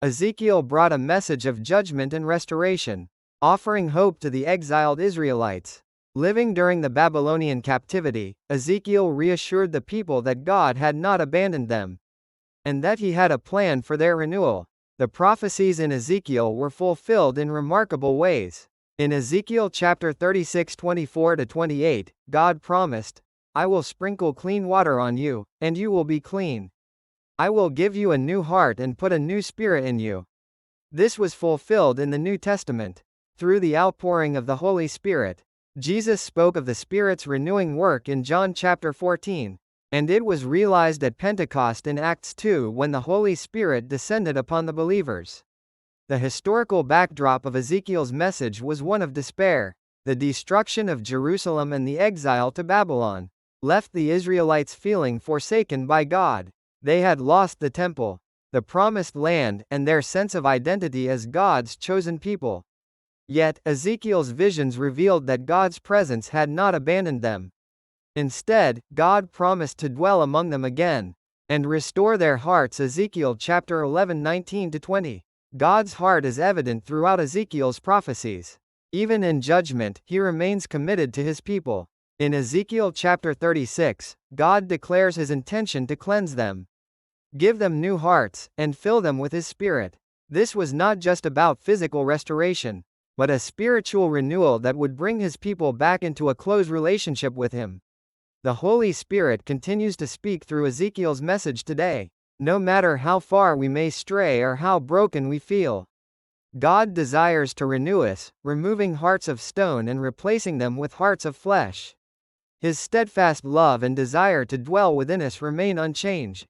Ezekiel brought a message of judgment and restoration, offering hope to the exiled Israelites. Living during the Babylonian captivity, Ezekiel reassured the people that God had not abandoned them, and that he had a plan for their renewal. The prophecies in Ezekiel were fulfilled in remarkable ways. In Ezekiel chapter 36:24-28, God promised, "I will sprinkle clean water on you, and you will be clean. I will give you a new heart and put a new spirit in you." This was fulfilled in the New Testament. Through the outpouring of the Holy Spirit, Jesus spoke of the Spirit's renewing work in John chapter 14, and it was realized at Pentecost in Acts 2 when the Holy Spirit descended upon the believers. The historical backdrop of Ezekiel's message was one of despair. The destruction of Jerusalem and the exile to Babylon left the Israelites feeling forsaken by God. They had lost the temple, the promised land, and their sense of identity as God's chosen people. Yet, Ezekiel's visions revealed that God's presence had not abandoned them. Instead, God promised to dwell among them again and restore their hearts. Ezekiel chapter 11:19-20. God's heart is evident throughout Ezekiel's prophecies. Even in judgment, he remains committed to his people. In Ezekiel chapter 36, God declares his intention to cleanse them, give them new hearts, and fill them with his Spirit. This was not just about physical restoration, but a spiritual renewal that would bring his people back into a close relationship with him. The Holy Spirit continues to speak through Ezekiel's message today. No matter how far we may stray or how broken we feel, God desires to renew us, removing hearts of stone and replacing them with hearts of flesh. His steadfast love and desire to dwell within us remain unchanged.